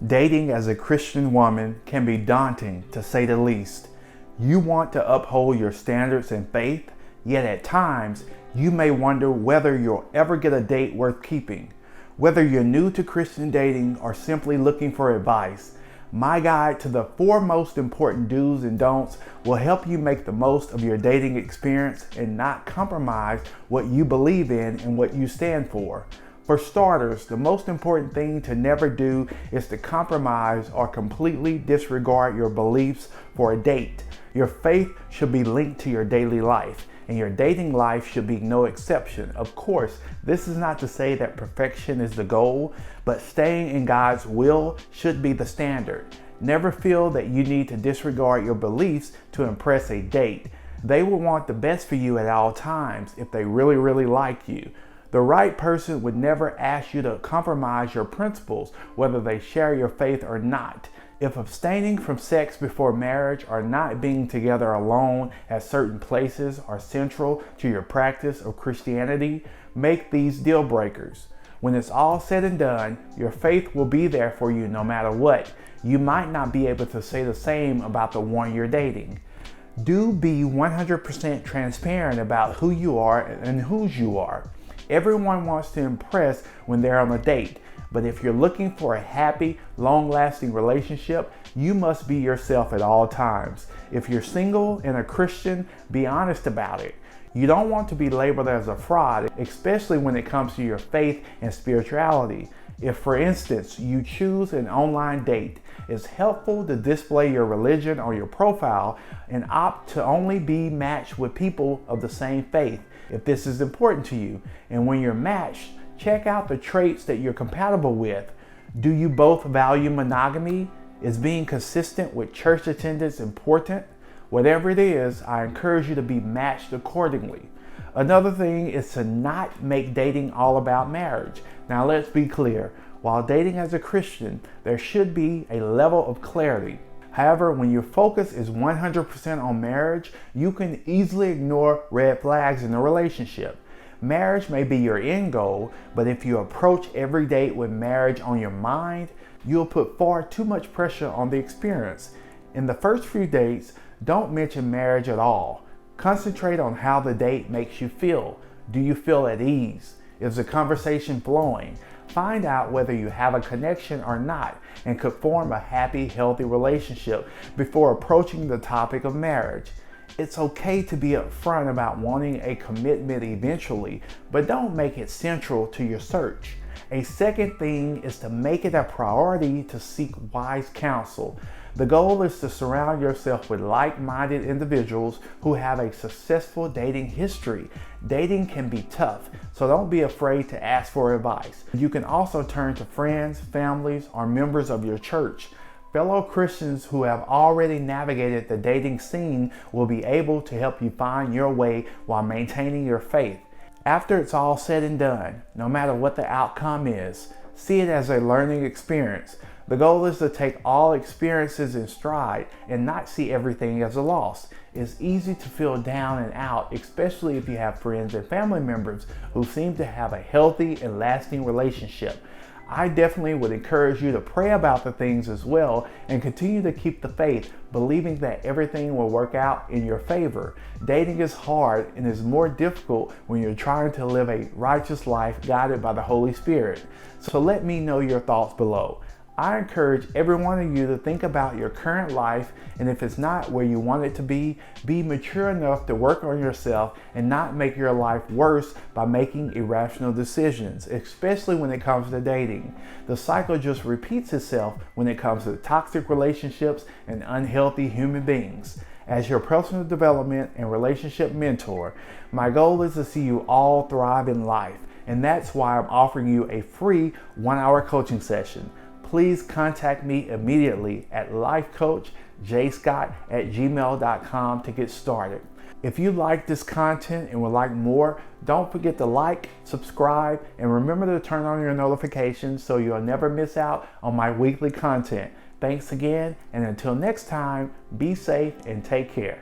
Dating as a Christian woman can be daunting, to say the least. You want to uphold your standards and faith, yet at times you may wonder whether you'll ever get a date worth keeping. Whether you're new to Christian dating or simply looking for advice, my guide to the 4 most important do's and don'ts will help you make the most of your dating experience and not compromise what you believe in and what you stand for. For starters, the most important thing to never do is to compromise or completely disregard your beliefs for a date. Your faith should be linked to your daily life, and your dating life should be no exception. Of course, this is not to say that perfection is the goal, but staying in God's will should be the standard. Never feel that you need to disregard your beliefs to impress a date. They will want the best for you at all times if they really like you. The right person would never ask you to compromise your principles, whether they share your faith or not. If abstaining from sex before marriage or not being together alone at certain places are central to your practice of Christianity, make these deal breakers. When it's all said and done, your faith will be there for you no matter what. You might not be able to say the same about the one you're dating. Do be 100% transparent about who you are and whose you are. Everyone wants to impress when they're on a date, but if you're looking for a happy, long-lasting relationship, you must be yourself at all times. If you're single and a Christian, be honest about it. You don't want to be labeled as a fraud, especially when it comes to your faith and spirituality. If, for instance, you choose an online date, it's helpful to display your religion on your profile and opt to only be matched with people of the same faith, if this is important to you. And when you're matched, check out the traits that you're compatible with. Do you both value monogamy? Is being consistent with church attendance important? Whatever it is, I encourage you to be matched accordingly. Another thing is to not make dating all about marriage. Now let's be clear, while dating as a Christian, there should be a level of clarity. However, when your focus is 100% on marriage, you can easily ignore red flags in a relationship. Marriage may be your end goal, but if you approach every date with marriage on your mind, you'll put far too much pressure on the experience. In the first few dates, don't mention marriage at all. Concentrate on how the date makes you feel. Do you feel at ease? Is the conversation flowing? Find out whether you have a connection or not and could form a happy, healthy relationship before approaching the topic of marriage. It's okay to be upfront about wanting a commitment eventually, but don't make it central to your search. A second thing is to make it a priority to seek wise counsel. The goal is to surround yourself with like-minded individuals who have a successful dating history. Dating can be tough, so don't be afraid to ask for advice. You can also turn to friends, families, or members of your church. Fellow Christians who have already navigated the dating scene will be able to help you find your way while maintaining your faith. After it's all said and done, no matter what the outcome is, see it as a learning experience. The goal is to take all experiences in stride and not see everything as a loss. It's easy to feel down and out, especially if you have friends and family members who seem to have a healthy and lasting relationship. I definitely would encourage you to pray about the things as well and continue to keep the faith, believing that everything will work out in your favor. Dating is hard and is more difficult when you're trying to live a righteous life guided by the Holy Spirit. So let me know your thoughts below. I encourage every one of you to think about your current life, and if it's not where you want it to be mature enough to work on yourself and not make your life worse by making irrational decisions, especially when it comes to dating. The cycle just repeats itself when it comes to toxic relationships and unhealthy human beings. As your personal development and relationship mentor, my goal is to see you all thrive in life, and that's why I'm offering you a free 1-hour coaching session. Please contact me immediately at lifecoachjscott@gmail.com to get started. If you like this content and would like more, don't forget to like, subscribe, and remember to turn on your notifications so you'll never miss out on my weekly content. Thanks again, and until next time, be safe and take care.